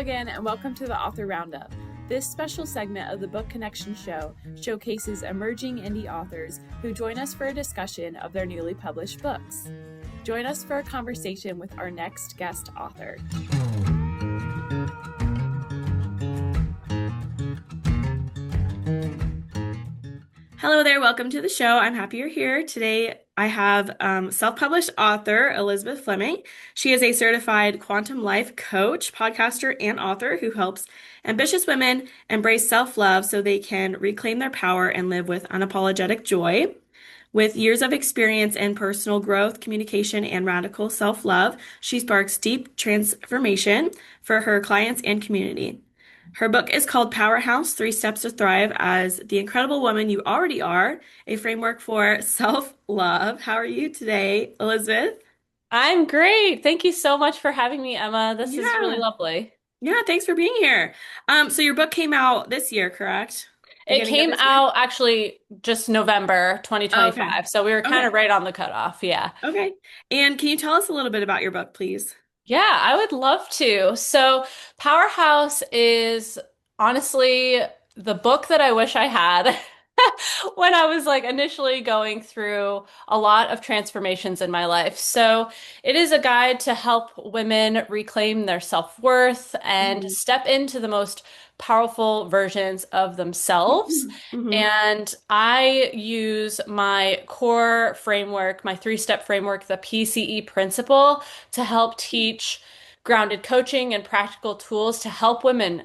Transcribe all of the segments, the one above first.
again, and welcome to the Author Roundup. This special segment of the Book Connection Show showcases emerging indie authors who join us for a discussion of their newly published books. Join us for a conversation with our next guest author. Hello there, welcome to the show. I'm happy you're here. Today I have self-published author Elisabeth Fleming. She is a certified quantum life coach, podcaster, and author who helps ambitious women embrace self-love so they can reclaim their power and live with unapologetic joy. With years of experience in personal growth, communication, and radical self-love, she sparks deep transformation for her clients and community. Her book is called Powerhouse: 3 Steps to Thrive as the Incredible Woman You Already Are, a framework for self-love. How are you today, Elisabeth? I'm great. Thank you so much for having me, Emma. This is really Yeah. lovely. Yeah, thanks for being here. So your book came out this year, correct? It Beginning of came this year? out actually just November Oh, okay. 2025. So we were kind Okay. of right on the cutoff. Yeah. Okay. And can you tell us a little bit about your book, please? Yeah, I would love to. So Powerhouse is honestly the book that I wish I had when I was like initially going through a lot of transformations in my life. So it is a guide to help women reclaim their self-worth and Mm-hmm. step into the most powerful versions of themselves. Mm-hmm. And I use my core framework, my 3-step framework, the PCE principle, to help teach grounded coaching and practical tools to help women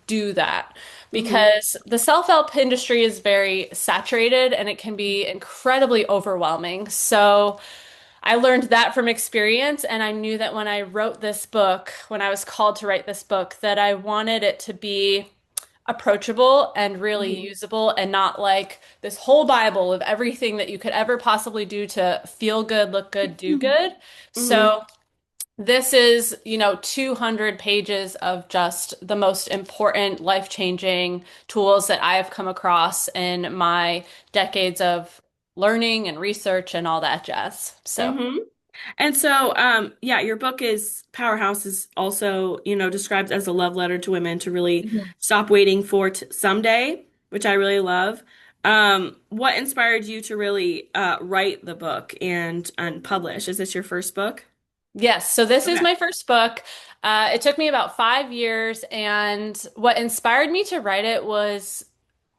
do that Mm-hmm. because the self-help industry is very saturated and it can be incredibly overwhelming. So I learned that from experience, and I knew that when I wrote this book, when I was called to write this book, that I wanted it to be approachable and really Mm-hmm. usable and not like this whole Bible of everything that you could ever possibly do to feel good, look good, do good. Mm-hmm. So this is, 200 pages of just the most important life-changing tools that I have come across in my decades of learning and research and all that jazz. So, Mm-hmm. And so, yeah, your book is Powerhouse is also, described as a love letter to women to really Mhm. stop waiting for t someday, which I really love. What inspired you to really write the book and publish? Is this your first book? Yes, so this is Okay. my first book. It took me about 5 years, and what inspired me to write it was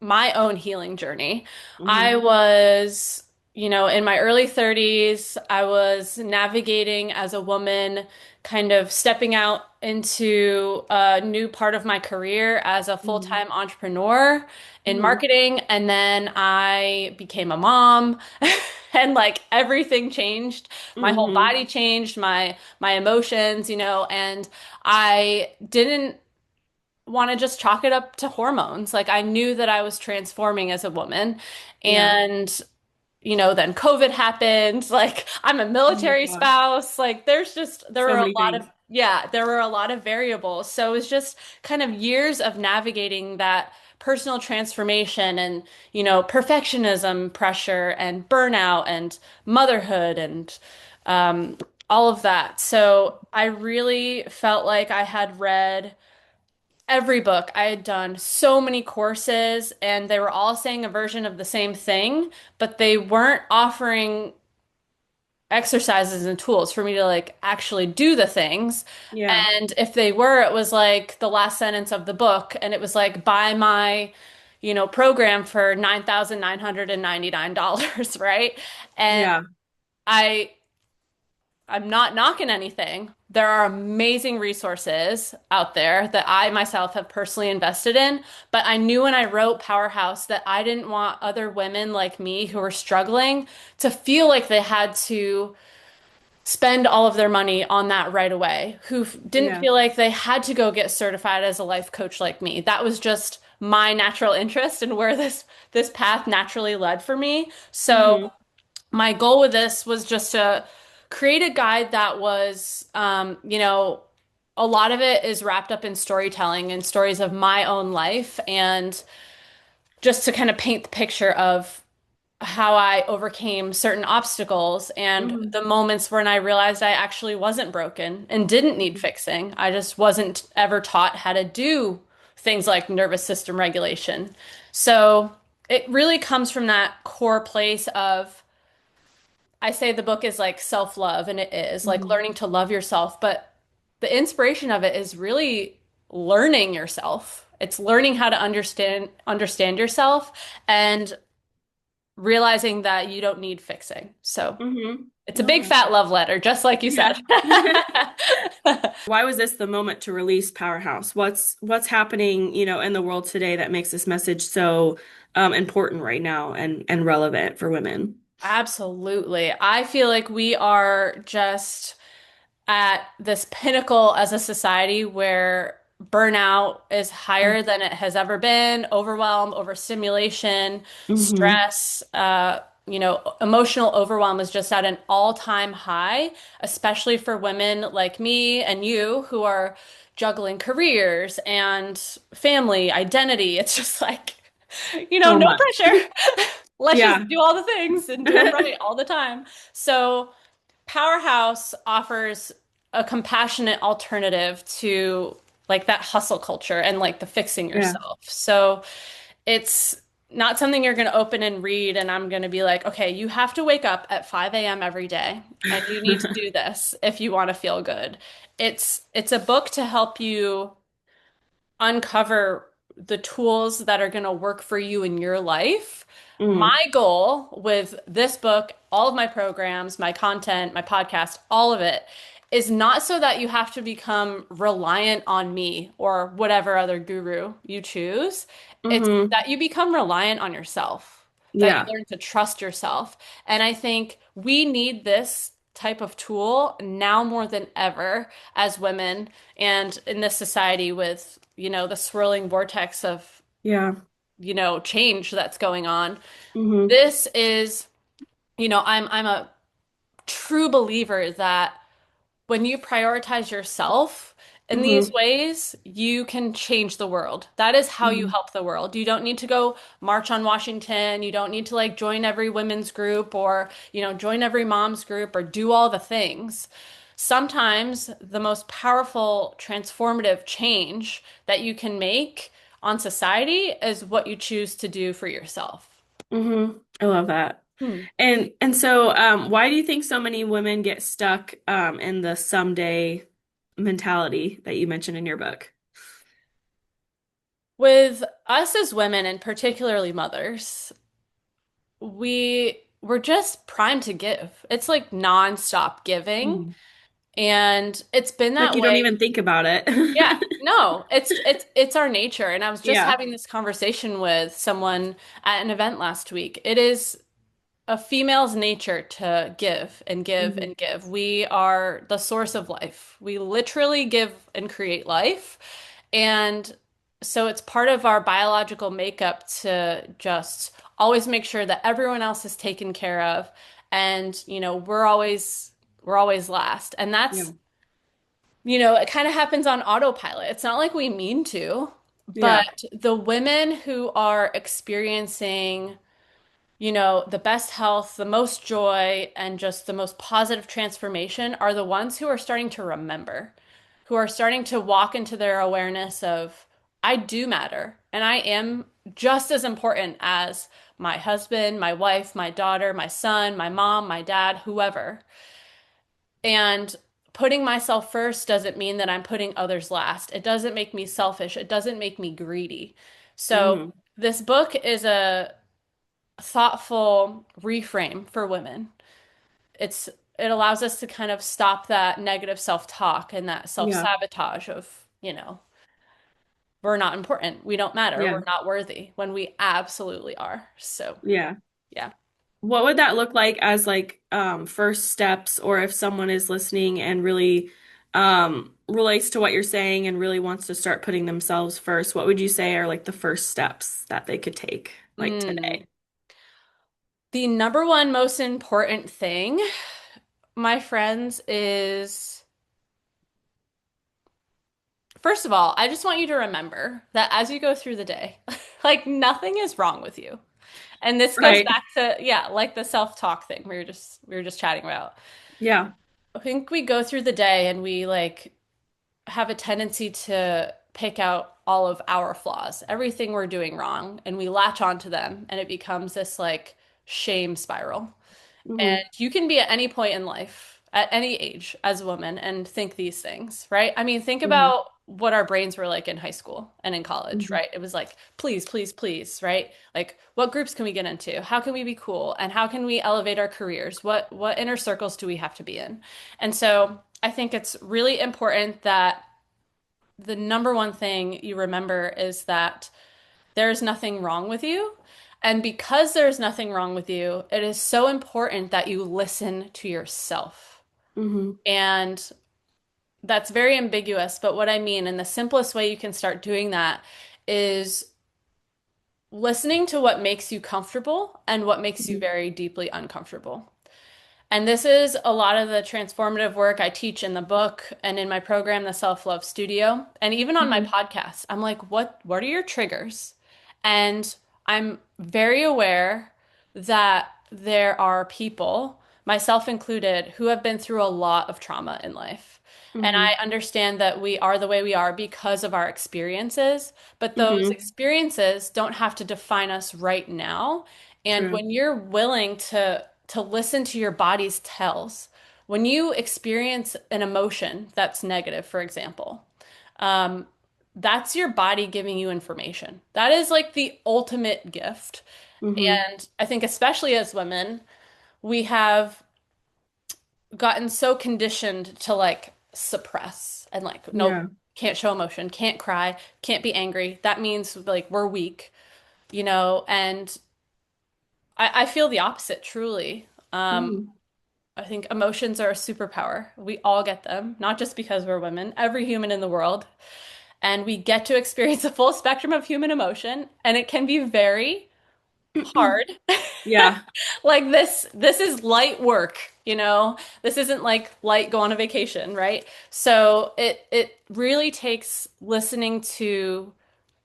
my own healing journey. I Mm-hmm. was, in my early 30s, I was navigating as a woman, kind of stepping out into a new part of my career as a Mm-hmm. full-time entrepreneur in Mm-hmm. marketing. And then I became a mom and like everything changed. My whole Mm-hmm. body changed, my emotions, and I didn't want to just chalk it up to hormones. Like I knew that I was transforming as a woman. Yeah. And, then COVID happened. Like I'm a Oh my military gosh. spouse. Like there So were a many lot things. of, yeah, there were a lot of variables. So it was just kind of years of navigating that personal transformation and, perfectionism pressure and burnout and motherhood and, um, all of that. So I really felt like I had read every book. I had done so many courses and they were all saying a version of the same thing, but they weren't offering exercises and tools for me to like actually do the things. Yeah. And if they were, it was like the last sentence of the book and it was like buy my, program for $9,999, right? And Yeah. I I'm not knocking anything. There are amazing resources out there that I myself have personally invested in, but I knew when I wrote Powerhouse that I didn't want other women like me who were struggling to feel like they had to spend all of their money on that right away, who didn't Yeah. feel like they had to go get certified as a life coach like me. That was just my natural interest and where this path naturally led for me. So Mm-hmm. my goal with this was just to create a guide that was, a lot of it is wrapped up in storytelling and stories of my own life, and just to kind of paint the picture of how I overcame certain obstacles and Hmm. the moments when I realized I actually wasn't broken and didn't need fixing. I just wasn't ever taught how to do things like nervous system regulation. So it really comes from that core place of, I say the book is like self-love, and it is like Hmm. learning to love yourself, but the inspiration of it is really learning yourself. It's learning how to understand yourself and realizing that you don't need fixing. So Hmm. it's a Love big that. fat love letter, just like you said. Yeah. Why was this the moment to release Powerhouse? What's happening, in the world today that makes this message so important right now and relevant for women? Absolutely. I feel like we are just at this pinnacle as a society where burnout is higher than it has ever been, overwhelm, overstimulation, Mm-hmm. stress, emotional overwhelm is just at an all-time high, especially for women like me and you who are juggling careers and family, identity. It's just like, So no much. pressure. Let's just Yeah. do all the things and do them right all the time. So, Powerhouse offers a compassionate alternative to like that hustle culture and like the fixing Yeah. yourself. So it's not something you're going to open and read, and I'm going to be like, okay, you have to wake up at 5 a.m. every day, and you need to do this if you want to feel good. It's a book to help you uncover the tools that are going to work for you in your life. Mm. My goal with this book, all of my programs, my content, my podcast, all of it is not so that you have to become reliant on me or whatever other guru you choose. It's Mm-hmm. that you become reliant on yourself, that you Yeah. learn to trust yourself. And I think we need this type of tool now more than ever as women and in this society with, the swirling vortex of, Yeah. change that's going on. Mm-hmm. This is, I'm a true believer that when you prioritize yourself in these Mm-hmm. ways, you can change the world. That is how you Mm-hmm. help the world. You don't need to go march on Washington. You don't need to like join every women's group or, join every mom's group or do all the things. Sometimes the most powerful transformative change that you can make on society is what you choose to do for yourself. Mm-hmm. I love that. Hmm. And so why do you think so many women get stuck in the someday mentality that you mentioned in your book? With us as women, and particularly mothers, we're just primed to give. It's like nonstop giving, Mm. and it's been Like that you don't way. even think about it. Yeah, no, it's our nature. And I was just Yeah. having this conversation with someone at an event last week. It is a female's nature to give and give Hmm. and give. We are the source of life. We literally give and create life. And so it's part of our biological makeup to just always make sure that everyone else is taken care of. And, we're always last. And Yeah. that's, it kind of happens on autopilot. It's not like we mean to, Yeah. but the women who are experiencing the best health, the most joy, and just the most positive transformation are the ones who are starting to remember, who are starting to walk into their awareness of, I do matter, and I am just as important as my husband, my wife, my daughter, my son, my mom, my dad, whoever. And putting myself first doesn't mean that I'm putting others last. It doesn't make me selfish. It doesn't make me greedy. So, Hmm. this book is a thoughtful reframe for women. It allows us to kind of stop that negative self-talk and that Yeah. self-sabotage of, we're not important, we don't matter, Yeah. we're not worthy when we absolutely are. So, Yeah. yeah. What would that look like as like first steps, or if someone is listening and really relates to what you're saying and really wants to start putting themselves first, what would you say are like the first steps that they could take like Mm. today? The number one most important thing, my friends, is first of all, I just want you to remember that as you go through the day, like nothing is wrong with you. And this goes Right. back to, yeah, like the self-talk thing we were just chatting about. Yeah. I think we go through the day and we like have a tendency to pick out all of our flaws, everything we're doing wrong, and we latch onto them, and it becomes this like shame spiral. And Hmm. you can be at any point in life, at any age as a woman, and think these things, right? I mean, think Hmm. about what our brains were like in high school and in college, Hmm. right? It was like, please, please, please, right? Like, what groups can we get into? How can we be cool? And how can we elevate our careers? What inner circles do we have to be in? And so I think it's really important that the number one thing you remember is that there's nothing wrong with you. And because there's nothing wrong with you, it is so important that you listen to yourself. Hmm. And that's very ambiguous, but what I mean, and the simplest way you can start doing that is listening to what makes you comfortable and what makes you Hmm. very deeply uncomfortable. And this is a lot of the transformative work I teach in the book and in my program, the Self-Love Studio, and even on my Hmm. podcast. I'm like, what are your triggers? And I'm very aware that there are people, myself included, who have been through a lot of trauma in life. And Hmm. I understand that we are the way we are because of our experiences, but those Hmm. experiences don't have to define us right now. And True. when you're willing to listen to your body's tells, when you experience an emotion that's negative, for example, um, that's your body giving you information. That is like the ultimate gift. Hmm. And I think especially as women, we have gotten so conditioned to like suppress and like, nope, Yeah. can't show emotion, can't cry, can't be angry. That means like we're weak, and I feel the opposite truly. Hmm. I think emotions are a superpower. We all get them, not just because we're women, every human in the world. And we get to experience a full spectrum of human emotion, and it can be very hard. Yeah. Like this is light work, you know? This isn't like light go on a vacation, right? So it really takes listening to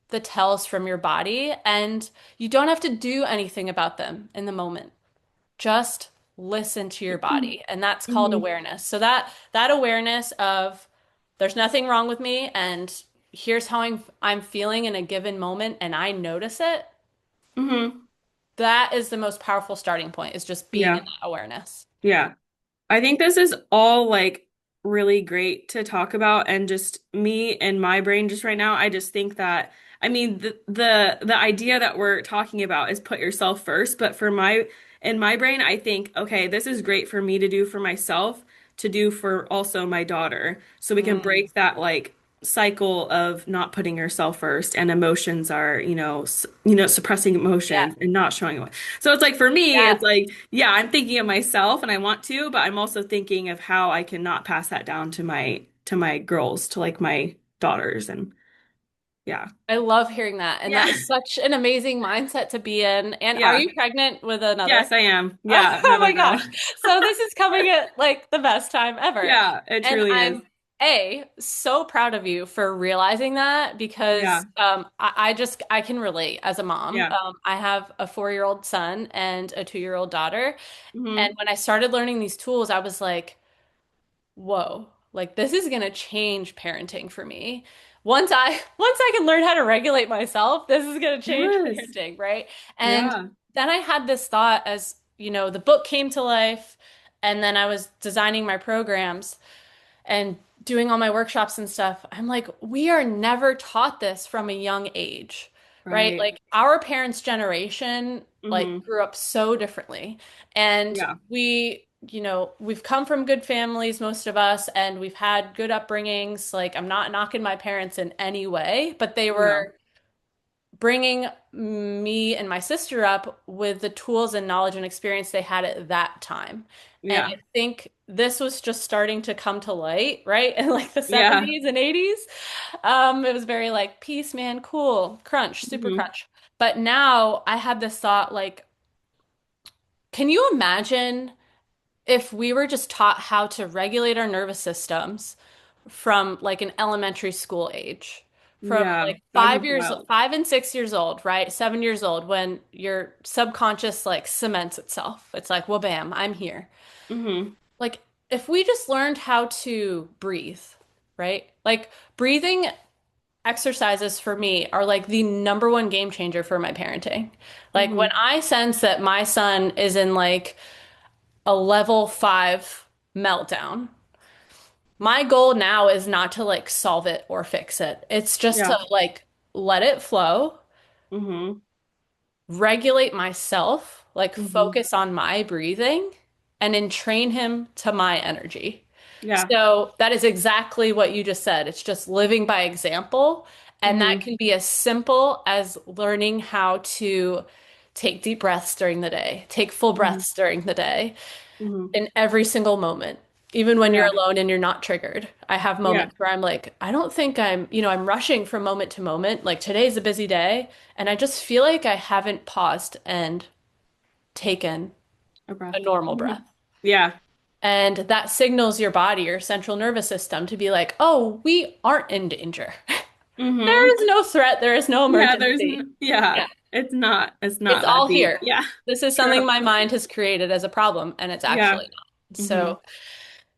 the tells from your body, and you don't have to do anything about them in the moment. Just listen to your body, and that's called Hmm. awareness. So that awareness of there's nothing wrong with me, and here's how I'm feeling in a given moment, and I notice it. Hmm. That is the most powerful starting point, is just being in Yeah. that awareness. Yeah. I think this is all like really great to talk about and just me and my brain just right now. I just think that I mean the idea that we're talking about is put yourself first, but for my in my brain I think okay, this is great for me to do for myself, to do for also my daughter. So we can Mm, break that like cycle of not putting yourself first and emotions are, suppressing yeah, emotions and not showing. So it's like for me, yeah. it's like, yeah, I'm thinking of myself and I want to, but I'm also thinking of how I can not pass that down to my girls, to like my daughters and yeah. I love hearing that. And Yeah. that's such an amazing mindset to be in. And are Yeah. you pregnant with another? Yes, I am. Yeah, Oh another my girl. gosh. So this is coming at like the best time ever. Yeah, it And truly is. I'm so proud of you for realizing that because Yeah. I can relate as a mom. Yeah. I have a 4-year-old son and a 2-year-old daughter. And Hmm. when I started learning these tools, I was like, whoa, like this is gonna change parenting for me. Once I can learn how to regulate myself, this is gonna change Yes. parenting, right? And Yeah. then I had this thought as, the book came to life, and then I was designing my programs and doing all my workshops and stuff. I'm like, we are never taught this from a young age, right? Right. Like our parents' generation like Hmm. grew up so differently. And Yeah. we've come from good families, most of us, and we've had good upbringings. Like I'm not knocking my parents in any way, but they No. were bringing me and my sister up with the tools and knowledge and experience they had at that time. And I Yeah. think this was just starting to come to light, right? In like the Yeah. 70s and 80s. It was very like peace, man, cool, crunch, super Hmm. crunch. But now I had this thought like, can you imagine if we were just taught how to regulate our nervous systems from like an elementary school age, from Yeah, like that would be wild. 5 and 6 years old, right? 7 years old when your subconscious like cements itself. It's like, well, bam, I'm here. Hmm. Like if we just learned how to breathe, right? Like breathing exercises for me are like the number one game changer for my parenting. Like when Hmm. I sense that my son is in like a level 5 meltdown, my goal now is not to like solve it or fix it. It's just to Yeah. like let it flow, Hmm. regulate myself, like Hmm. focus on my breathing, and entrain him to my energy. Yeah. So that is exactly what you just said. It's just living by example. And that Hmm. can be as simple as learning how to take deep breaths during the day, take full Hmm. breaths during the day, Hmm. in every single moment, even when you're Yeah. alone and you're not triggered. I have Yeah. moments where I'm like, I don't think I'm rushing from moment to moment. Like today's a busy day, and I just feel like I haven't paused and taken A breath. a normal Hmm. breath. Yeah. And that signals your body, your central nervous system to be like, oh, we aren't in danger. There Hmm. is no threat, there is no Yeah, emergency. yeah, Yeah, it's it's not that all deep. here. Yeah. This is True. something my mind has created as a problem, and it's Yeah. actually not. Hmm. So,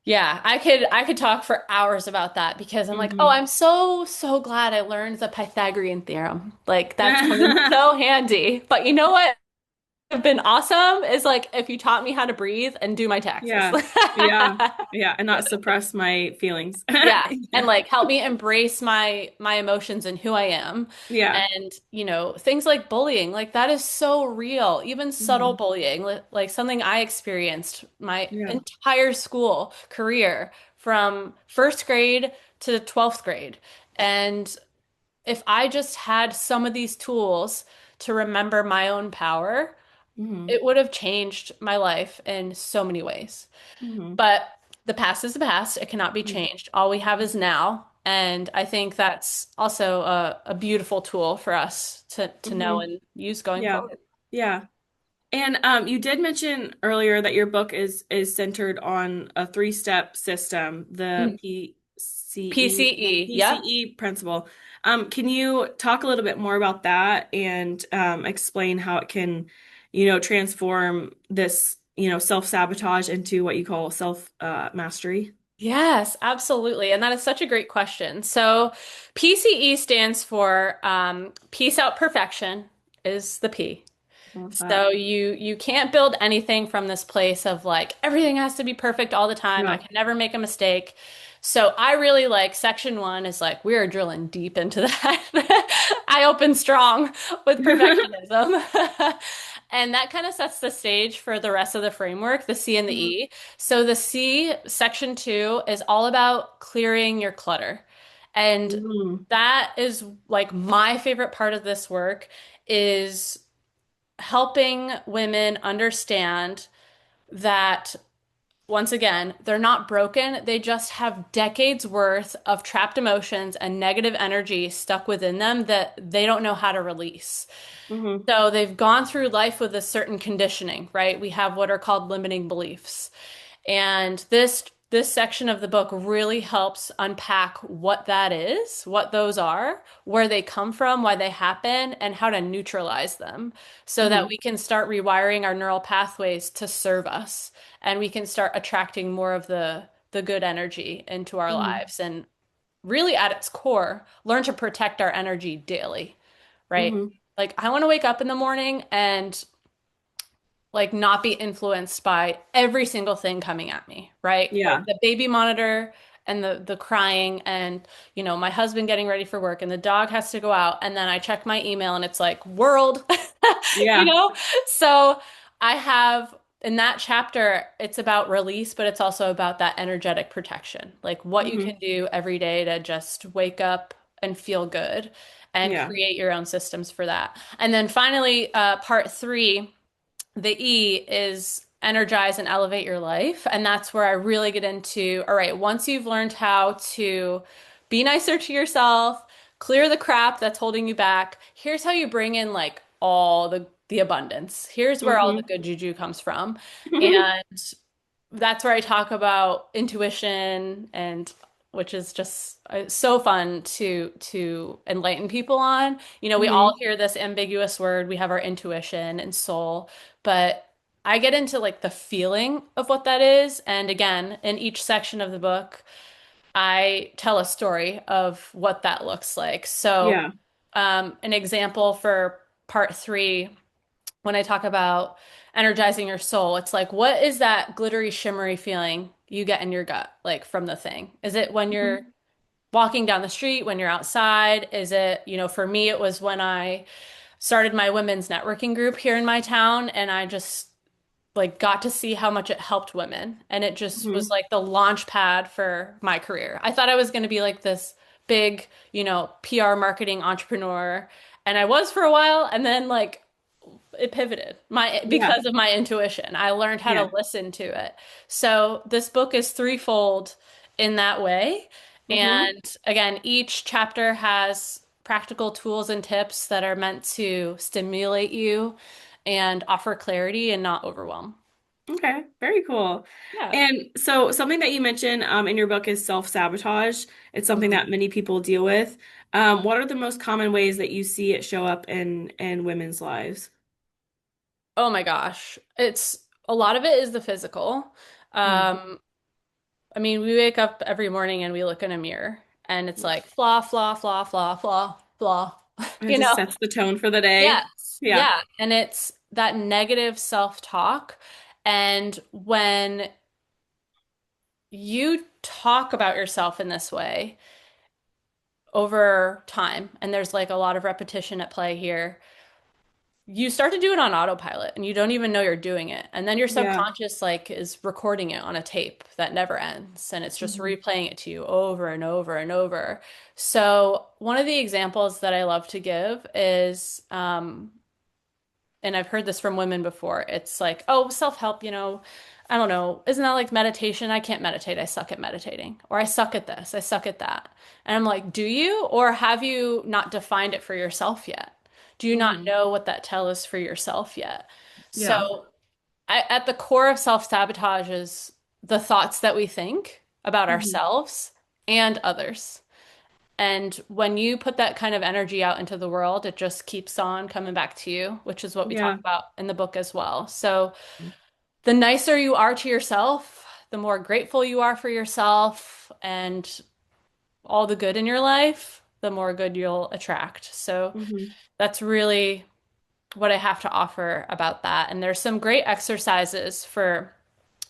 yeah, I could talk for hours about that because I'm like, oh, Hmm. I'm so glad I learned the Pythagorean theorem. Like that's come in so handy. But you know what would have been awesome is like if you taught me how to breathe and do my taxes. Yeah. Yeah. Yeah, and not suppress my feelings. Yeah, and Yeah. like help me embrace my emotions and who I am. Yeah. And things like bullying, like that is so real. Even subtle Hmm. bullying, like something I experienced my Yeah. entire school career from first grade to 12th grade. And if I just had some of these tools to remember my own power, Hmm. it would have changed my life in so many ways. Hmm. But the past is the past. It cannot be changed. All we have is now. And I think that's also a beautiful tool for us to know Hmm. and use going Yeah. forward. Yeah. And you did mention earlier that your book is centered on a three-step system, the Mm. PCE. Yep. PCE principle. Can you talk a little bit more about that and explain how it can, transform this, self-sabotage into what you call self mastery? Yes, absolutely. And that is such a great question. So PCE stands for peace out perfection is the P. I love that. So you can't build anything from this place of like everything has to be perfect all the time. I Yeah. can never make a mistake. So I really like section one is like we are drilling deep into that. I open strong with perfectionism. And that kind of sets the stage for the rest of the framework, the C and the Hmm. E. So the C, section two, is all about clearing your clutter. And Hmm. that is like my favorite part of this work is helping women understand that once again, they're not broken. They just have decades worth of trapped emotions and negative energy stuck within them that they don't know how to release. Hmm. So they've gone through life with a certain conditioning, right? We have what are called limiting beliefs. And this section of the book really helps unpack what that is, what those are, where they come from, why they happen, and how to neutralize them so that Hmm. we can start rewiring our neural pathways to serve us and we can start attracting more of the good energy into our Hmm. lives and really at its core, learn to protect our energy daily, right? Hmm. Like I want to wake up in the morning and like not be influenced by every single thing coming at me, right? Like Yeah. the baby monitor and the crying and my husband getting ready for work and the dog has to go out and then I check my email and it's like world, you Yeah. know? So I have in that chapter it's about release, but it's also about that energetic protection. Like what you Hmm. can do every day to just wake up and feel good and Yeah. create your own systems for that. And then finally, part three the E is energize and elevate your life. And that's where I really get into, all right, once you've learned how to be nicer to yourself, clear the crap that's holding you back, here's how you bring in like all the abundance. Here's where all the Hmm. good juju comes from. And that's where I talk about intuition and which is just so fun to enlighten people on. You know, we all Hmm. hear this ambiguous word. We have our intuition and soul, but I get into like the feeling of what that is. And again, in each section of the book, I tell a story of what that looks like. So, Yeah. an example for part three, when I talk about energizing your soul, it's like, what is that glittery, shimmery feeling you get in your gut, like from the thing? Is it when you're Hmm. walking down the street, when you're outside? Is it, for me, it was when I started my women's networking group here in my town, and I just like got to see how much it helped women. And it just was Hmm. like the launch pad for my career. I thought I was going to be like this big, PR marketing entrepreneur. And I was for a while. And then like it pivoted Yeah. because of my intuition. I learned how Yeah. to listen to it. So this book is threefold in that way. Hmm. And again, each chapter has practical tools and tips that are meant to stimulate you and offer clarity and not overwhelm. Okay, very cool. Yeah. And so something that you mentioned in your book is self-sabotage. It's something Mhm. that many people deal with. What are the most common ways that you see it show up in women's lives? Oh my gosh. It's a lot of it is the physical. Mm. Um, I mean, we wake up every morning and we look in a mirror and it's Yeah. like flaw, flaw, flaw, flaw, flaw, flaw. And it You know? just sets the tone for the day. Yes. Yeah. Yeah. And it's that negative self-talk. And when you talk about yourself in this way over time, and there's like a lot of repetition at play here, you start to do it on autopilot and you don't even know you're doing it. And then your Yeah. subconscious like is recording it on a tape that never ends and it's just Hmm. replaying it to you over and over and over. So one of the examples that I love to give is and I've heard this from women before. It's like, oh, self-help, I don't know. Isn't that like meditation? I can't meditate. I suck at meditating. Or I suck at this. I suck at that. And I'm like, do you? Or have you not defined it for yourself yet? Do you not Hmm. know what that tell is for yourself yet? Yeah. So, at the core of self-sabotage is the thoughts that we think about Hmm. ourselves and others. And when you put that kind of energy out into the world, it just keeps on coming back to you, which is what we talk Yeah. about in the book as well. So the nicer you are to yourself, the more grateful you are for yourself and all the good in your life, the more good you'll attract. So Hmm. that's really what I have to offer about that. And there's some great exercises for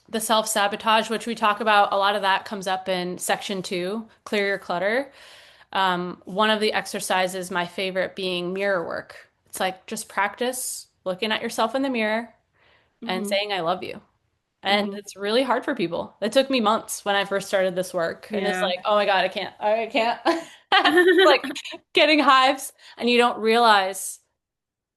the self-sabotage, which we talk about. A lot of that comes up in section two, clear your clutter. One of the exercises, my favorite being mirror work. It's like just practice looking at yourself in the mirror and Hmm. saying, I love you. And Hmm. it's really hard for people. It took me months when I first started this work. And it's Yeah. like, oh my God, I can't. I can't. Like getting hives. And you don't realize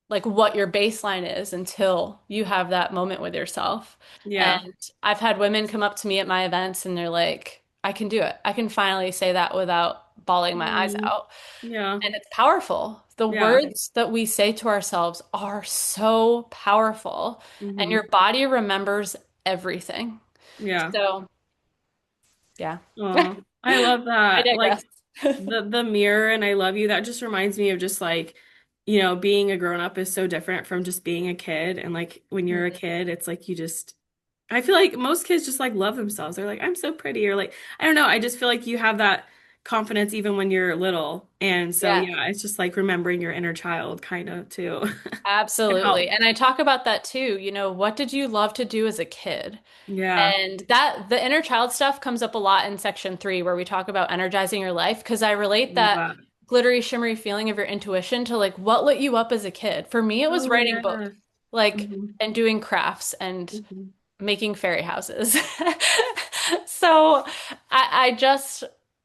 like what your baseline is until you have that moment with yourself. Yeah. And I've had women come up to me at my events and they're like, I can do it. I can finally say that without bawling my eyes Mm. out. Yeah. And it's powerful. The Yeah. words that we say to ourselves are so powerful, and Hmm. your body remembers everything. Yeah. So, yeah, Oh, I love I that. digress. Like the mirror and I love you. That just reminds me of just like, being a grown up is so different from just being a kid. And like when you're a Mhm. kid, it's like you just I feel like most kids just like love themselves. They're like, I'm so pretty, or like, I don't know. I just feel like you have that confidence even when you're little. And so Yeah. yeah, it's just like remembering your inner child kind of too. Can Absolutely. help. And I talk about that too. What did you love to do as a kid? Yeah. And that the inner child stuff comes up a lot in section three, where we talk about energizing your life, because I relate Love that that. glittery, shimmery feeling of your intuition to like what lit you up as a kid. For me, it was Oh writing books, yeah. like, Hmm. and doing crafts and Hmm. making fairy houses. So I just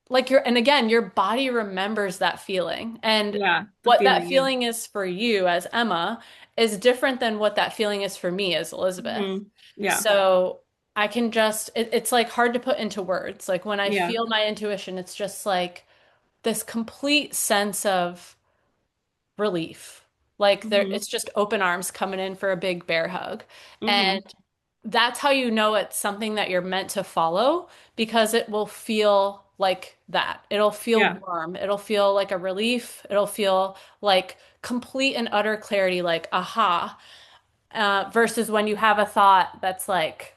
like and again, your body remembers that feeling. And Yeah. The what that feeling. Yeah. feeling is for you as Emma is different than what that feeling is for me as Elizabeth. Hmm. Yeah. So I can just, it's like hard to put into words. Like when I Yeah. feel my intuition, it's just like this complete sense of relief. Like Hmm. it's just open arms coming in for a big bear hug. And Hmm. that's how you know it's something that you're meant to follow because it will feel like that. It'll feel Yeah. warm. It'll feel like a relief. It'll feel like complete and utter clarity, like aha, versus when you have a thought that's like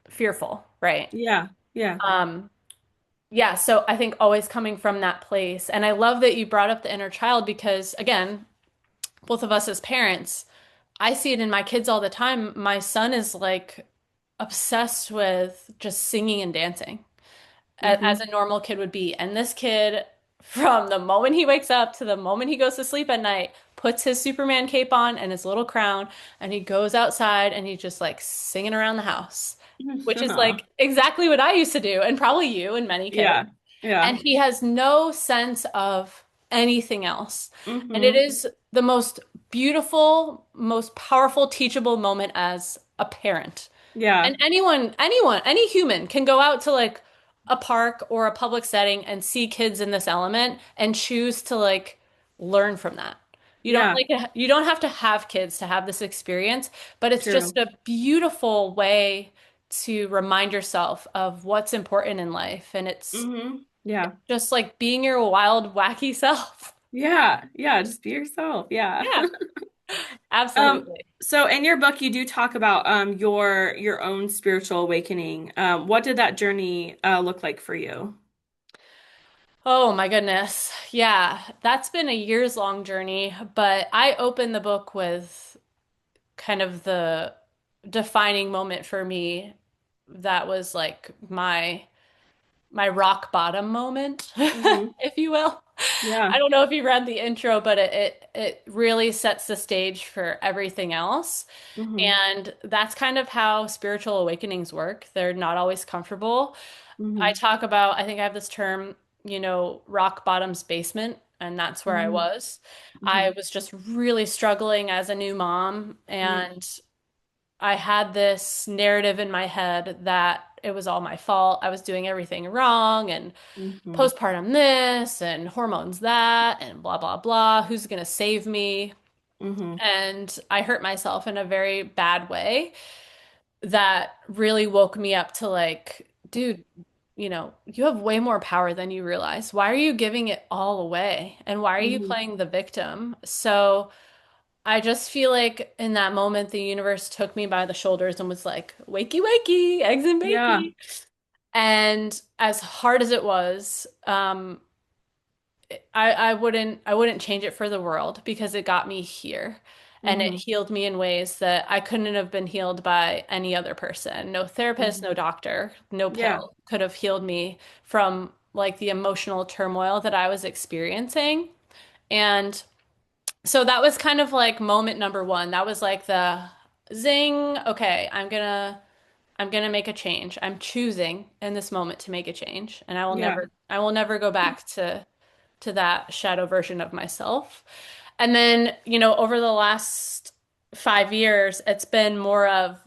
fearful, right? Yeah. Yeah. Um, yeah, so I think always coming from that place. And I love that you brought up the inner child because, again, both of us as parents, I see it in my kids all the time. My son is like obsessed with just singing and dancing as Hmm. a normal kid would be. And this kid, from the moment he wakes up to the moment he goes to sleep at night, puts his Superman cape on and his little crown, and he goes outside and he's just like singing around the house, which is like exactly what I used to do, and probably you in many cases. Yeah. Yeah. And he has no sense of anything else. And it Hmm. is the most beautiful, most powerful, teachable moment as a parent. Yeah. And anyone, any human can go out to like a park or a public setting and see kids in this element and choose to like learn from that. Yeah. You don't have to have kids to have this experience, but it's just True. a beautiful way to remind yourself of what's important in life. And Hmm. Yeah. just like being your wild, wacky self. Yeah. Yeah. Just be yourself. Yeah. Yeah, absolutely. So in your book, you do talk about your own spiritual awakening. What did that journey look like for you? Oh my goodness. Yeah, that's been a years long journey, but I opened the book with kind of the defining moment for me that was like my rock bottom moment, Hmm. if you will. Yeah. I don't know if you read the intro, but it really sets the stage for everything else. Hmm. And that's kind of how spiritual awakenings work. They're not always comfortable. I Hmm. talk about, I think I have this term, rock bottom's basement, and that's where I Hmm. was. I Hmm. was just really struggling as a new mom, and I had this narrative in my head that it was all my fault. I was doing everything wrong, and Hmm. postpartum this, and hormones that, and blah, blah, blah. Who's gonna save me? Hmm. And I hurt myself in a very bad way that really woke me up to like, dude, you have way more power than you realize. Why are you giving it all away? And why are you Hmm. playing the victim? So I just feel like in that moment, the universe took me by the shoulders and was like, wakey, wakey, eggs and Yeah. bacon. And as hard as it was, I wouldn't change it for the world because it got me here and it Hmm. healed me in ways that I couldn't have been healed by any other person. No therapist, no Hmm. doctor, no Yeah. pill could have healed me from like the emotional turmoil that I was experiencing. And so that was kind of like moment number one. That was like the zing, okay, I'm gonna make a change. I'm choosing in this moment to make a change, and Yeah. I will never go back to that shadow version of myself. And then, over the last 5 years, it's been more of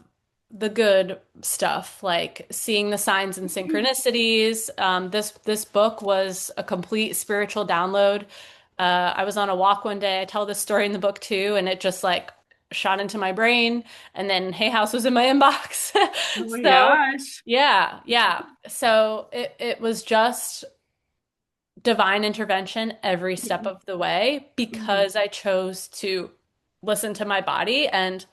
the good stuff, like seeing the signs and synchronicities. This book was a complete spiritual download. I was on a walk one day. I tell this story in the book too, and it just like shot into my brain. And then Hay House was in my inbox. Oh my So gosh. yeah, yeah. So it was just divine intervention every step of the way Hmm. because I chose to listen to my body and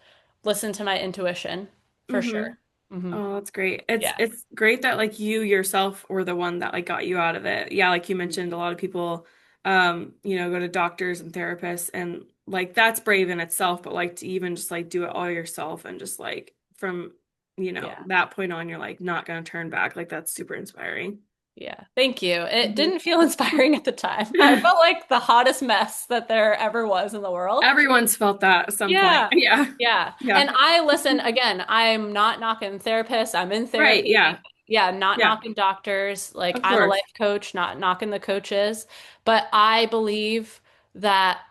listen to my intuition for Hmm. sure. Hmm. Oh, that's great. It's Yeah. it's great that like you yourself were the one that like got you out of it. Yeah, like you mentioned, a lot of people go to doctors and therapists and like that's brave in itself, but like to even just like do it all yourself and just like from, Yeah. that point on you're like not gonna turn back. Like that's super inspiring. Yeah. Thank you. It Hmm. didn't feel inspiring at the time. I felt like the hottest mess that there ever was in the world. Everyone's felt that at some point. Yeah. Yeah. Yeah. Yeah. And I listen again, I'm not knocking therapists. I'm in Right. Yeah. therapy. Yeah, not Yeah. knocking doctors. Like Of I'm a course. life coach, not knocking the coaches. But I believe that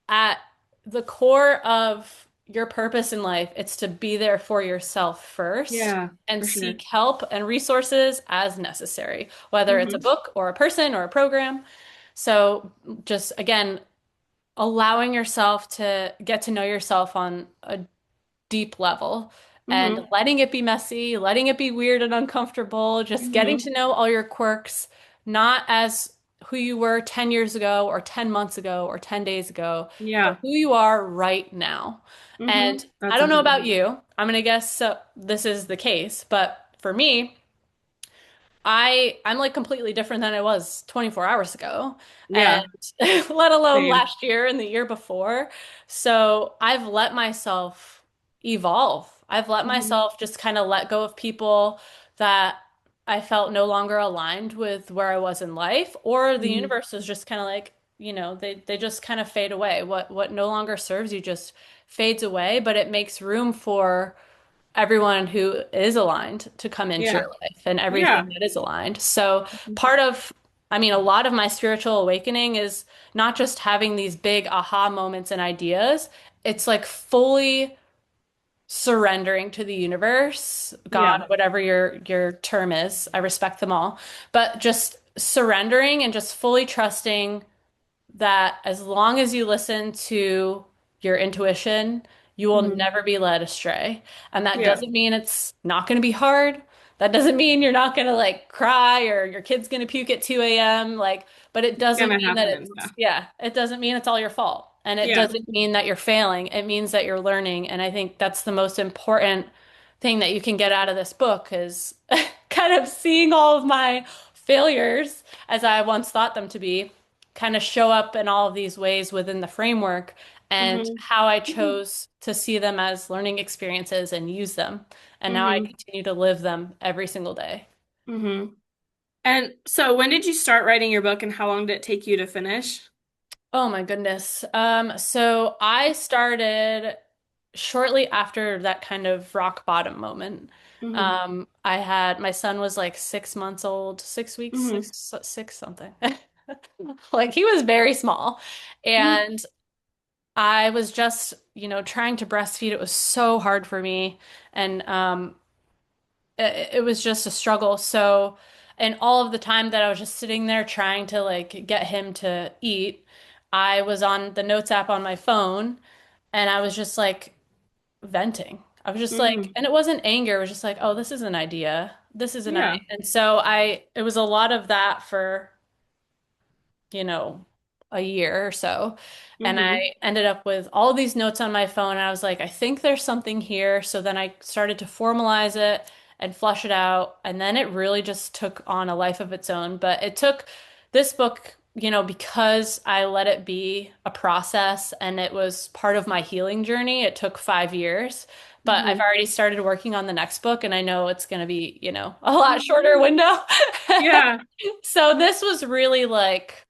at the core of your purpose in life, it's to be there for yourself first Yeah, and for sure. seek help and resources as necessary, whether it's a Hmm. book or a person or a program. So just again, allowing yourself to get to know yourself on a deep level and Mm-hmm. letting it be messy, letting it be weird and uncomfortable, just getting Mm-hmm. to know all your quirks, not as who you were 10 years ago or 10 months ago or 10 days ago, but Yeah. who you are right now. Mm-hmm. And I That's don't know about important. you. I'm gonna guess so this is the case, but for me, I'm like completely different than I was 24 hours ago, and Yeah. let alone Same. last year and the year before. So I've let myself evolve. I've let Mm-hmm. myself just kind of let go of people that I felt no longer aligned with where I was in life, or the Mm-hmm. universe was just kind of like, they just kind of fade away. What no longer serves you just fades away, but it makes room for everyone who is aligned to come into Yeah. your life and Yeah. everything that is aligned. So part of, I mean, a lot of my spiritual awakening is not just having these big aha moments and ideas. It's like fully surrendering to the universe, God, Yeah. whatever your term is. I respect them all. But just surrendering and just fully trusting that as long as you listen to your intuition, you will Mm-hmm. never be led astray. And that Yeah. doesn't mean it's not going to be hard. That doesn't mean you're not going to like cry or your kid's going to puke at 2 a.m. Like, but it It's doesn't gonna mean that happen. it's, yeah, it doesn't mean it's all your fault. And it Yeah. doesn't mean that you're failing. It means that you're learning. And I think that's the most important thing that you can get out of this book is kind of seeing all of my failures as I once thought them to be kind of show up in all of these ways within the framework and Mm-hmm. how I chose to see them as learning experiences and use them. And now I Mm-hmm. continue to live them every single day. Mm-hmm. And so when did you start writing your book and how long did it take you to finish? Oh my goodness. So I started shortly after that kind of rock bottom moment. Mm-hmm. I had my son was like 6 months old, 6 weeks, Mm-hmm. six something. Like he was very small. And I was just, trying to breastfeed. It was so hard for me. And it was just a struggle. So, and all of the time that I was just sitting there trying to like get him to eat, I was on the notes app on my phone and I was just like venting. I was just like, Mm-hmm. and it wasn't anger, it was just like, oh, this is an idea. This is an idea. Yeah. And so it was a lot of that for you know, a year or so. And Mm-hmm. I ended up with all these notes on my phone. And I was like, I think there's something here. So then I started to formalize it and flush it out. And then it really just took on a life of its own. But it took this book, because I let it be a process and it was part of my healing journey. It took 5 years. But I've Mm-hmm. already started working on the next book, and I know it's going to be, a lot shorter window. Yeah. So this was really like,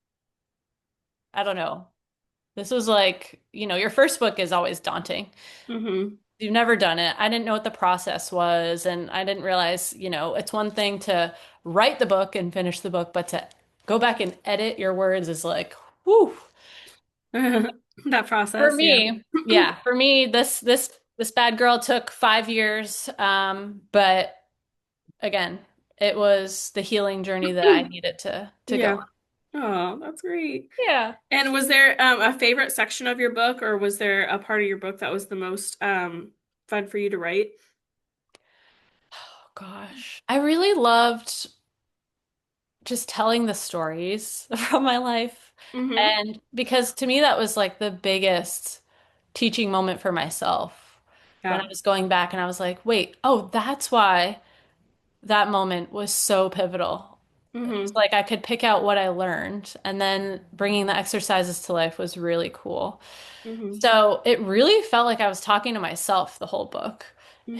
I don't know. This was like, your first book is always daunting. Mm-hmm. You've never done it. I didn't know what the process was, and I didn't realize, it's one thing to write the book and finish the book, but to go back and edit your words is like, whew. That For process, yeah. me, yeah, for me, this bad girl took 5 years. But again, it was the healing journey that I needed to go Yeah. on. Oh, that's great. Yeah. And was there a favorite section of your book, or was there a part of your book that was the most fun for you to write? Oh, gosh. I really loved just telling the stories from my life. Mm-hmm. And because to me, that was like the biggest teaching moment for myself when I Yeah. was going back and I was like, wait, oh, that's why that moment was so pivotal. It's Mm-hmm. like I could pick out what I learned, and then bringing the exercises to life was really cool. Mm-hmm. So it really felt like I was talking to myself the whole book.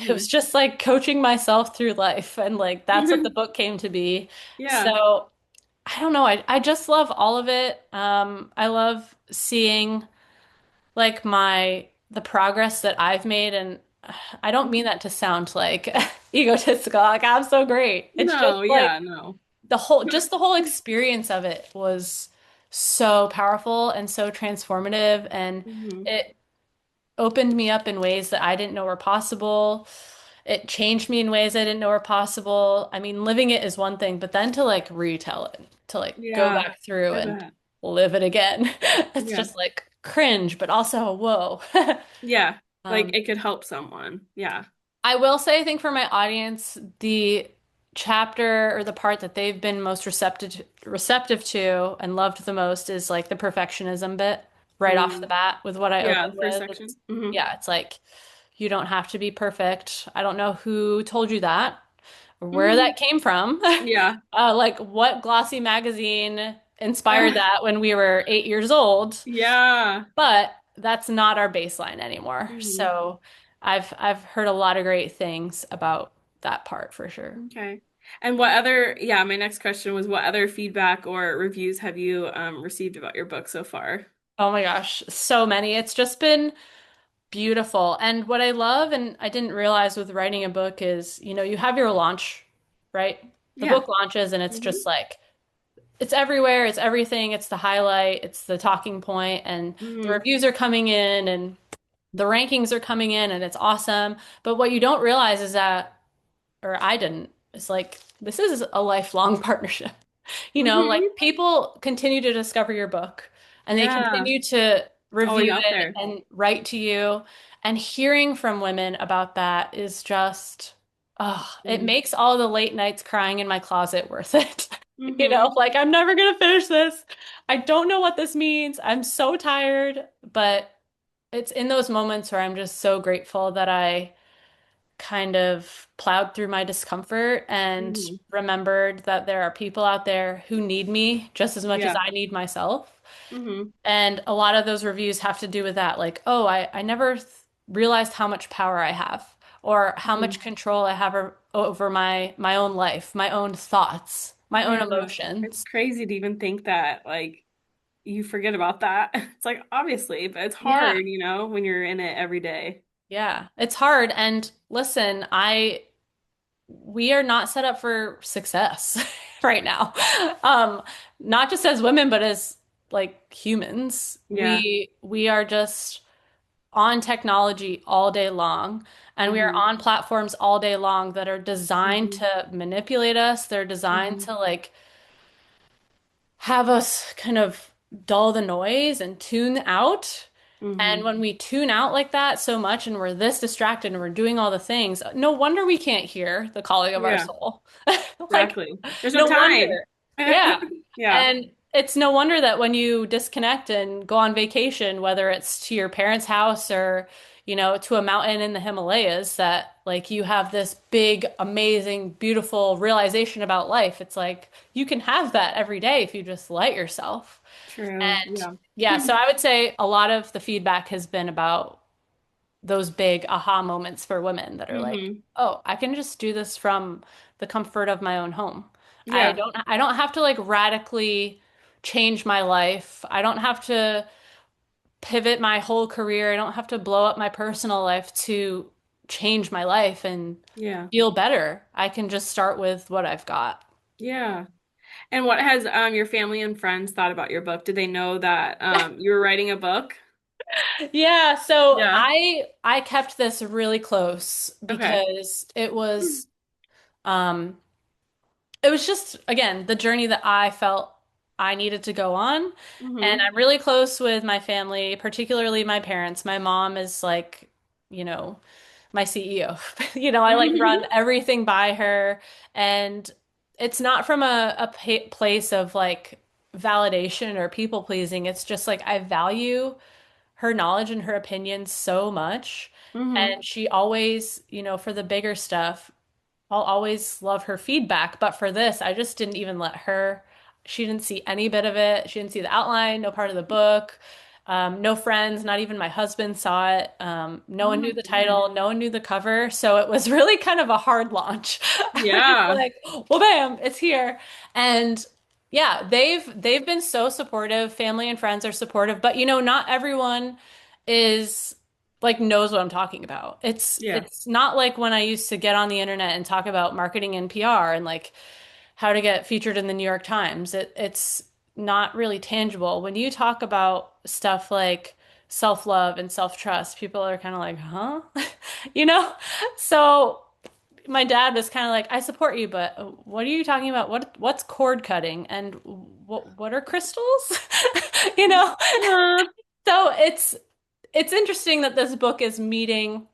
It was Mm-hmm. just like coaching myself through life, and like that's what the book came to be. Yeah. So I don't know. I just love all of it. I love seeing like the progress that I've made, and I don't mean that to sound like egotistical. Like I'm so great. It's just No, like yeah, no. the whole experience of it was so powerful and so transformative, and Mm-hmm. it opened me up in ways that I didn't know were possible. It changed me in ways I didn't know were possible. I mean, living it is one thing, but then to like retell it, to like go Yeah, back through I and bet. live it again, it's Yeah. just like cringe, but also whoa. Yeah. Like Um, it could help someone. Yeah. I will say, I think for my audience, the chapter or the part that they've been most receptive to and loved the most is like the perfectionism bit right off the Mm. bat with what I Yeah, open the first with. section. It's yeah, it's like you don't have to be perfect. I don't know who told you that or where Hmm. that came from. Yeah. Like what glossy magazine inspired that when we were 8 years old. Yeah. But that's not our baseline anymore. Hmm. So I've heard a lot of great things about that part for sure. Okay. And what other, yeah, my next question was what other feedback or reviews have you received about your book so far? Oh my gosh, so many. It's just been beautiful. And what I love and I didn't realize with writing a book is, you have your launch, right? The Yeah. book launches and it's Hmm. just like it's everywhere, it's everything, it's the highlight, it's the talking point, and the Hmm. reviews are coming in and the rankings are coming in and it's awesome. But what you don't realize is that or I didn't. It's like this is a lifelong partnership. Hmm. Like people continue to discover your book and they Yeah. continue to It's always review out it there. and write to you. And hearing from women about that is just, oh, it Mm-hmm. makes all the late nights crying in my closet worth it. Hmm. Like I'm never gonna finish this. I don't know what this means. I'm so tired, but it's in those moments where I'm just so grateful that I kind of plowed through my discomfort and Hmm. remembered that there are people out there who need me just as much as Yeah. I need myself. Hmm. And a lot of those reviews have to do with that. Like, oh, I never realized how much power I have or how much Hmm. control I have over my own life, my own thoughts, my own Yeah. It's emotions. crazy to even think that, like, you forget about that. It's like, obviously, but it's Yeah. hard, when you're in it every day. Yeah. It's hard. And listen, we are not set up for success right now. Um, Not just as women, but as like humans. Yeah. We are just on technology all day long, and we are Hmm. on platforms all day long that are designed Hmm. to manipulate us. They're designed Hmm. to like have us kind of dull the noise and tune out. And Hmm. when we tune out like that so much and we're this distracted and we're doing all the things, no wonder we can't hear the calling of our Yeah, soul. Like, exactly. There's no no time. wonder. Yeah. Yeah. And it's no wonder that when you disconnect and go on vacation, whether it's to your parents' house or, to a mountain in the Himalayas, that like you have this big, amazing, beautiful realization about life. It's like you can have that every day if you just let yourself. True. And Yeah. yeah, so I would say a lot of the feedback has been about those big aha moments for women that are like, Hmm. oh, I can just do this from the comfort of my own home. Yeah. I don't have to like radically change my life. I don't have to pivot my whole career. I don't have to blow up my personal life to change my life and Yeah. feel better. I can just start with what I've got. Yeah. And what has your family and friends thought about your book? Did they know that you were writing a book? Yeah, so Yeah. I kept this really close Okay. because um it was just again the journey that I felt I needed to go on. And Hmm. I'm really close with my family, particularly my parents. My mom is like, you know, my CEO. I like run everything by her and it's not from a place of like validation or people pleasing. It's just like I value her knowledge and her opinions so much. Hmm. And she always, for the bigger stuff, I'll always love her feedback. But for this, I just didn't even let her. She didn't see any bit of it. She didn't see the outline, no part of the book. No friends, not even my husband saw it. No Oh one my knew the goodness. title, no one knew the cover. So it was really kind of a hard launch. I was Yeah. like, well, bam, it's here. And yeah, they've been so supportive. Family and friends are supportive, but not everyone is like knows what I'm talking about. Yeah. It's not like when I used to get on the internet and talk about marketing and PR and like how to get featured in the New York Times. It's not really tangible. When you talk about stuff like self-love and self-trust, people are kind of like, "Huh?" You know? So my dad was kind of like, "I support you, but what are you talking about? What's cord cutting and what are crystals?" You know? Uh, So it's interesting that this book is meeting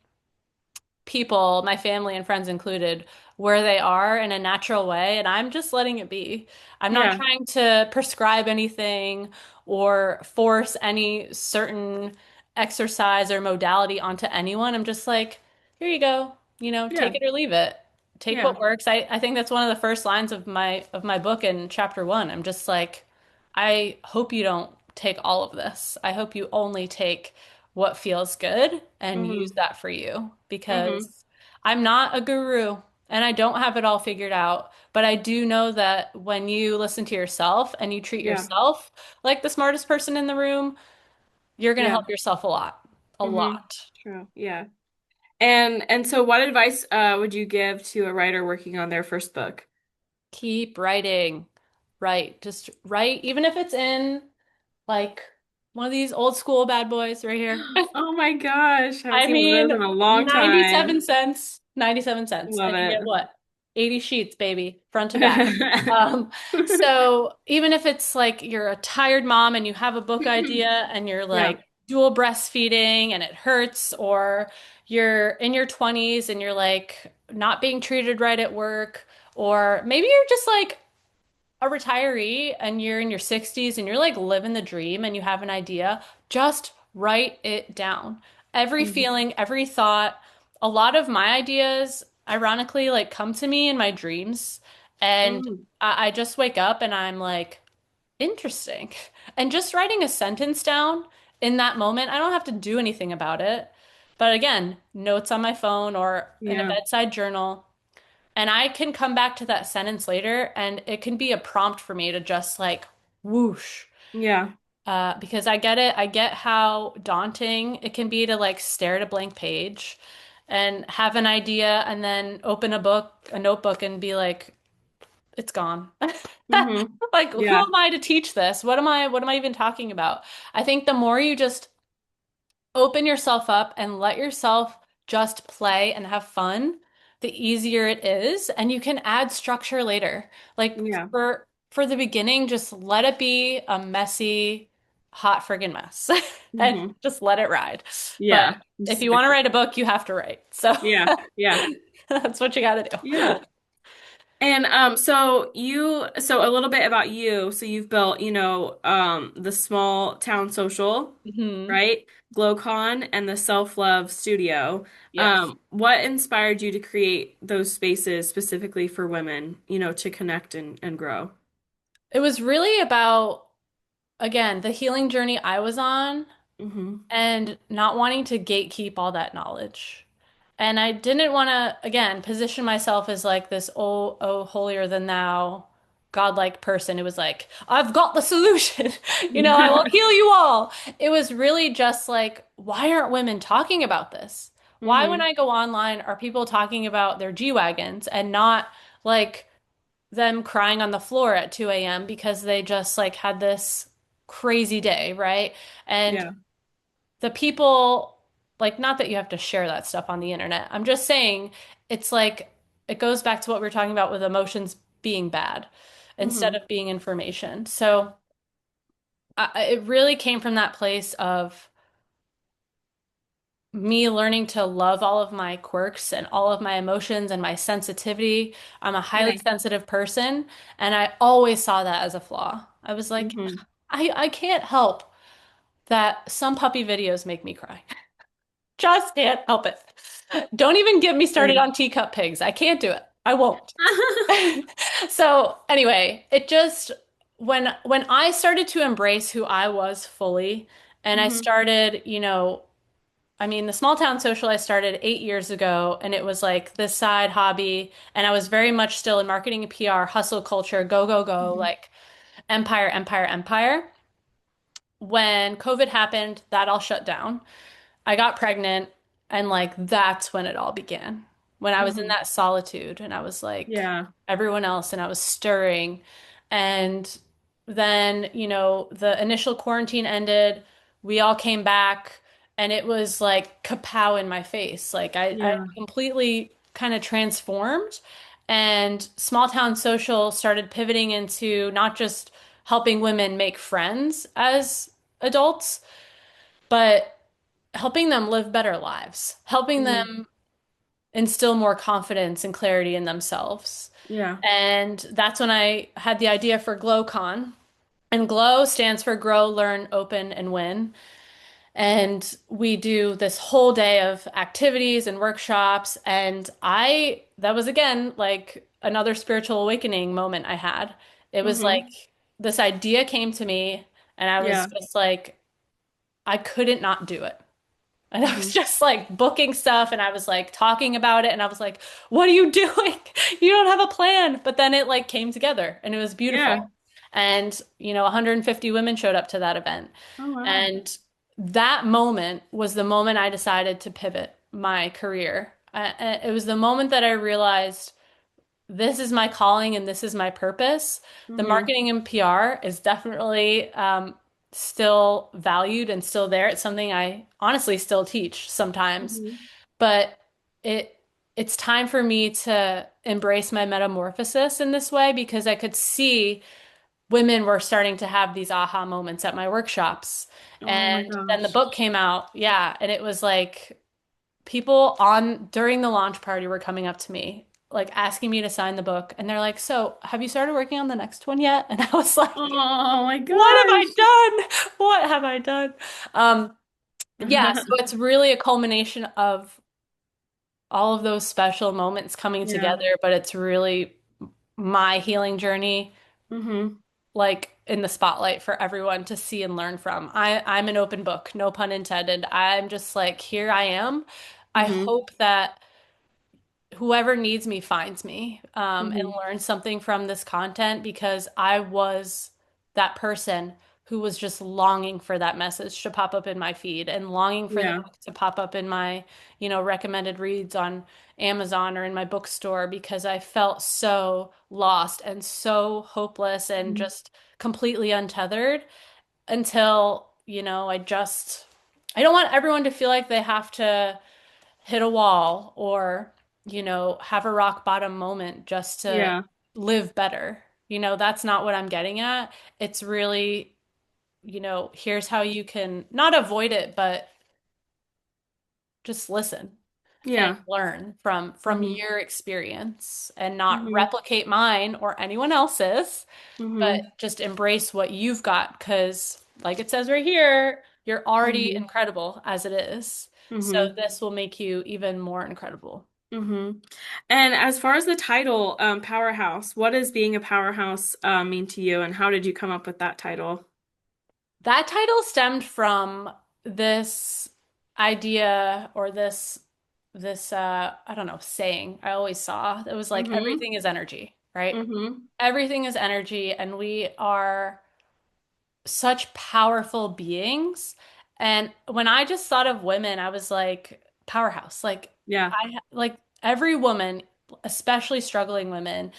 people, my family and friends included, where they are in a natural way, and I'm just letting it be. I'm not Yeah. trying to prescribe anything or force any certain exercise or modality onto anyone. I'm just like, here you go, take Yeah. it or leave it. Take Yeah. what works. I think that's one of the first lines of my book in chapter one. I'm just like, I hope you don't take all of this. I hope you only take what feels good and use Mm-hmm. that for you Mm-hmm. because I'm not a guru and I don't have it all figured out. But I do know that when you listen to yourself and you treat Yeah. yourself like the smartest person in the room, you're going to Yeah. help yourself a lot. A Mm-hmm. lot. True. Yeah. And so what advice would you give to a writer working on their first book? Keep writing. Write. Just write, even if it's in like one of these old school bad boys right here. Oh my gosh, I haven't I seen one of mean, those in a long 97 time. cents, 97 cents. Love And you get it. what? 80 sheets, baby, front to back. So even if it's like you're a tired mom and you have a book idea and you're Yeah. like dual breastfeeding and it hurts, or you're in your 20s and you're like not being treated right at work, or maybe you're just like a retiree and you're in your 60s and you're like living the dream and you have an idea, just write it down. Every Mm-hmm. feeling, every thought, a lot of my ideas, ironically, like come to me in my dreams. And Mm-hmm. I just wake up and I'm like, interesting. And just writing a sentence down in that moment, I don't have to do anything about it. But again, notes on my phone or in a Yeah. bedside journal. And I can come back to that sentence later and it can be a prompt for me to just like whoosh. Yeah. Because I get it. I get how daunting it can be to like stare at a blank page and have an idea and then open a notebook and be like, it's gone. Mm-hmm. Like, who Yeah. am I to teach this? What am I even talking about? I think the more you just open yourself up and let yourself just play and have fun, the easier it is, and you can add structure later. Like Yeah. for the beginning, just let it be a messy, hot friggin' mess and Mm-hmm. just let it ride. But Yeah. if Just you want to stick. write a book, you have to write. So Yeah. Yeah. that's what you got to Yeah. do. And so a little bit about you. So you've built, the small town social, Hmm. right? GlowCon and the Self-Love Studio. Yes. What inspired you to create those spaces specifically for women, to connect and grow? It was really about, again, the healing journey I was on Mm-hmm. and not wanting to gatekeep all that knowledge. And I didn't want to, again, position myself as like this, oh, holier than thou, godlike person who was like, I've got the solution. I will heal you all. It was really just like, why aren't women talking about this? Why, when Mm-hmm. I go online, are people talking about their G-Wagons and not like them crying on the floor at 2 a.m. because they just like had this crazy day, right? And Yeah. the people, like, not that you have to share that stuff on the internet. I'm just saying it's like it goes back to what we were talking about with emotions being bad instead Mm-hmm. of being information. So it really came from that place of me learning to love all of my quirks and all of my emotions and my sensitivity. I'm a highly Yeah. sensitive person, and I always saw that as a flaw. I was like, Mm-hmm. I can't help that some puppy videos make me cry. Just can't help it. Don't even get me started Same. on teacup pigs. I can't do it. I won't. So anyway, it just when I started to embrace who I was fully, and I Mm-hmm. started, I mean, the small town social I started 8 years ago, and it was like this side hobby, and I was very much still in marketing and PR, hustle culture, go, go, go, Mm-hmm. like empire, empire, empire. When COVID happened, that all shut down. I got pregnant, and like that's when it all began. When I was in Mm-hmm. that solitude and I was like Yeah. everyone else and I was stirring. And then, the initial quarantine ended. We all came back and it was like kapow in my face. Like I Yeah. completely kind of transformed. And small town social started pivoting into not just helping women make friends as adults, but helping them live better lives, helping Mm-hmm. them. instill more confidence and clarity in themselves. Yeah. And that's when I had the idea for GlowCon. And GLOW stands for Grow, Learn, Open, and Win. And we do this whole day of activities and workshops. And that was again like another spiritual awakening moment I had. It was like Mm-hmm. this idea came to me, and I was Yeah. just like, I couldn't not do it. And I was Mm-hmm. just like booking stuff and I was like talking about it and I was like, what are you doing? You don't have a plan. But then it like came together and it was Yeah. beautiful. And, 150 women showed up to that event. Oh, wow. And that moment was the moment I decided to pivot my career. It was the moment that I realized this is my calling and this is my purpose. The Mm-hmm. marketing and PR is definitely still valued and still there. It's something I honestly still teach sometimes, Mm-hmm. but it it's time for me to embrace my metamorphosis in this way because I could see women were starting to have these aha moments at my workshops. Oh my And then the gosh. book came out, yeah, and it was like people on during the launch party were coming up to me, like asking me to sign the book. And they're like, so have you started working on the next one yet? And I was like, Oh my what have I gosh. done? What have I done? Um, yeah, so it's really a culmination of all of those special moments coming Yeah. together, but it's really my healing journey, Mm-hmm. like in the spotlight for everyone to see and learn from. I'm an open book, no pun intended. I'm just like, here I am. I Mm-hmm. hope that whoever needs me finds me and Mm-hmm. learns something from this content because I was that person who was just longing for that message to pop up in my feed and longing for the Yeah. book to pop up in my, recommended reads on Amazon or in my bookstore because I felt so lost and so hopeless and Mm-hmm. just completely untethered until, I don't want everyone to feel like they have to hit a wall or, have a rock bottom moment just to Yeah. live better. That's not what I'm getting at. It's really, here's how you can not avoid it, but just listen and Yeah. learn from Mm-hmm. your experience and not Mm-hmm. replicate mine or anyone else's, but Mm-hmm. just embrace what you've got because like it says right here, you're already Mm-hmm. incredible as it is. So Mm-hmm. this will make you even more incredible. Mm-hmm. And as far as the title, Powerhouse, what does being a powerhouse mean to you, and how did you come up with that title? That title stemmed from this idea or this I don't know, saying I always saw. It was like Mm-hmm. everything is energy, right? Mm-hmm. Everything is energy and we are such powerful beings. And when I just thought of women, I was like, powerhouse. Yeah. Like every woman, especially struggling women,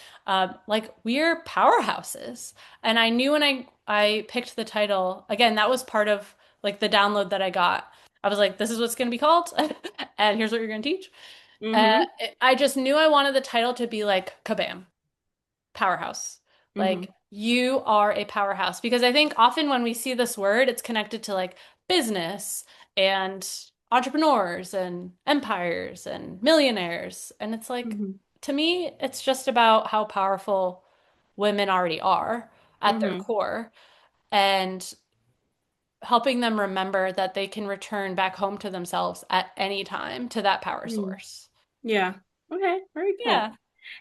like we're powerhouses. And I knew when I picked the title, again, that was part of like the download that I got. I was like, this is what's going to be called, and here's what you're going to teach. Mm-hmm. I just knew I wanted the title to be like kabam powerhouse. Mm-hmm. Like you are a powerhouse because I think often when we see this word, it's connected to like business and entrepreneurs and empires and millionaires. And it's like, Mm-hmm. to me, it's just about how powerful women already are at their Mm-hmm. core and helping them remember that they can return back home to themselves at any time to that power Mm-hmm. source. Yeah. Okay. Very cool. Yeah.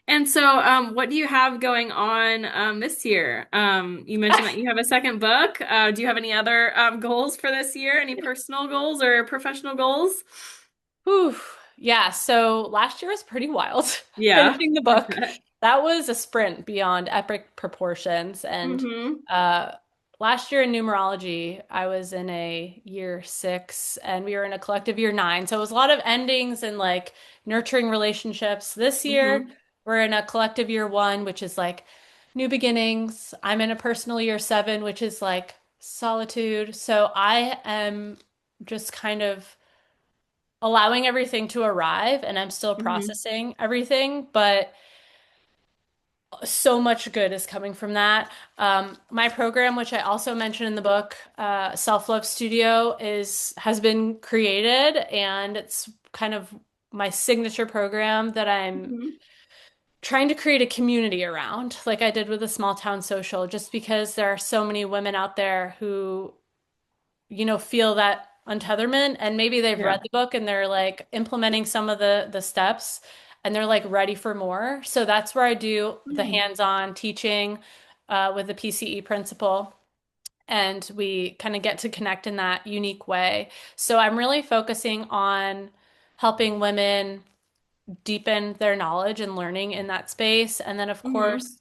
And so, what do you have going on this year? You mentioned that you have a second book. Do you have any other goals for this year? Any personal goals or professional goals? Whew. Yeah, so last year was pretty wild. Yeah, Finishing the I book, bet. that was a sprint beyond epic proportions. And Mm-hmm. uh, last year in numerology, I was in a year 6 and we were in a collective year 9. So it was a lot of endings and like nurturing relationships. This year, Mm-hmm. we're in a collective year 1, which is like new beginnings. I'm in a personal year 7, which is like solitude. So I am just kind of allowing everything to arrive and I'm still Mm-hmm. processing everything, but so much good is coming from that. My program, which I also mentioned in the book, Self Love Studio, is has been created and it's kind of my signature program that I'm Mhm. trying to create a community around, like I did with the small town social, just because there are so many women out there who, feel that untetherment and maybe they've Yeah. read the book and they're like implementing some of the steps and they're like ready for more. So that's where I do the Mm. hands-on teaching with the PCE principle. And we kind of get to connect in that unique way. So I'm really focusing on helping women deepen their knowledge and learning in that space. And then, of Mhm. course,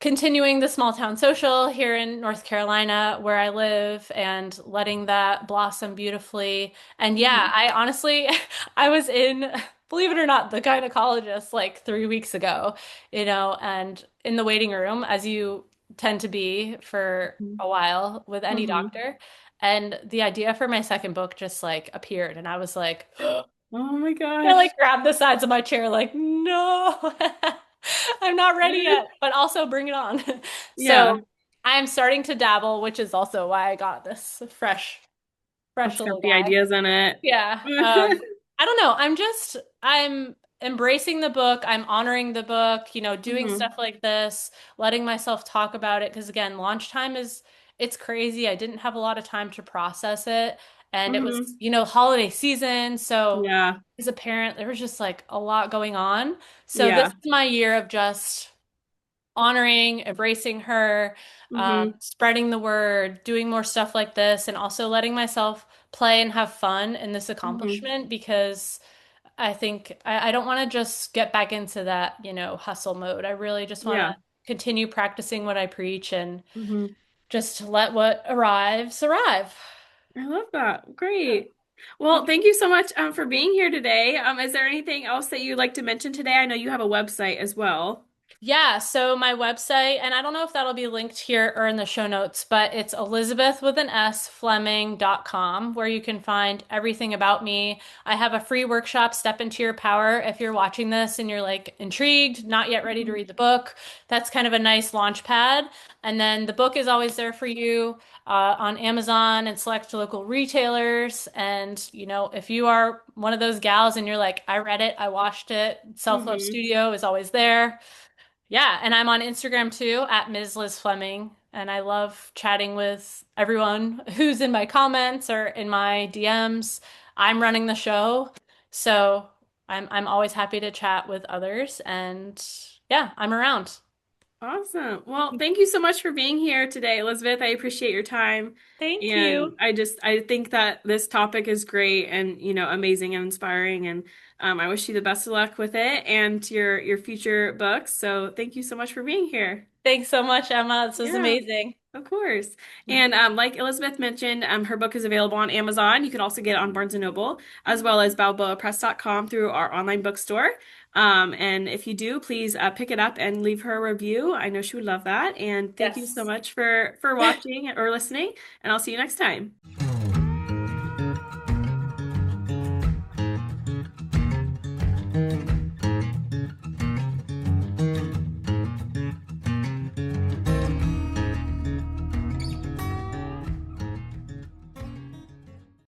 continuing the small town social here in North Carolina where I live and letting that blossom beautifully. And yeah, Mhm. I honestly, I was in, believe it or not, the gynecologist like 3 weeks ago, and in the waiting room, as you tend to be for Mhm. a while with any Mhm. doctor. And the idea for my second book just like appeared, and I was like, Oh my I gosh. like grabbed the sides of my chair, like, no, I'm not ready yet, but also bring it on. Yeah. So I'm starting to dabble, which is also why I got this fresh It's got little the guy. ideas in it. Yeah. I don't know. I'm embracing the book. I'm honoring the book, doing Mhm. stuff like this, letting myself talk about it. Because again, launch time it's crazy. I didn't have a lot of time to process it. And it was, Mhm. holiday season. So Yeah. as a parent, there was just like a lot going on. So this Yeah. is my year of just honoring, embracing her, Mhm. spreading the word, doing more stuff like this, and also letting myself play and have fun in this Mhm. accomplishment because I think I don't want to just get back into that, hustle mode. I really just want Yeah. to continue practicing what I preach and Mhm. just let what arrives arrive. I love that. Yeah. Great. Well, thank you so much for being here today. Is there anything else that you'd like to mention today? I know you have a website as well. Yeah, so my website, and I don't know if that'll be linked here or in the show notes, but it's Elizabeth with an S Fleming.com, where you can find everything about me. I have a free workshop, Step Into Your Power. If you're watching this and you're like intrigued, not yet ready to Mhm. read the book, that's kind of a nice launch pad. And then the book is always there for you on Amazon and select local retailers. And, if you are one of those gals and you're like, I read it, I watched it, Self Love Mhm. Studio is always there. Yeah, and I'm on Instagram too at Ms. Liz Fleming, and I love chatting with everyone who's in my comments or in my DMs. I'm running the show, so I'm always happy to chat with others, and yeah, I'm around. Awesome. Well, thank you so much for being here today, Elizabeth. I appreciate your time. Thank And you. I think that this topic is great and, amazing and inspiring. And I wish you the best of luck with it and your future books. So thank you so much for being here. Thanks so much, Emma. This was Yeah. amazing. Of course. And like Elizabeth mentioned, her book is available on Amazon. You can also get it on Barnes& and Noble, as well as balboapress.com through our online bookstore. And if you do, please pick it up and leave her a review. I know she would love that. And thank you so Yes. much for watching or listening, and I'll see you next time.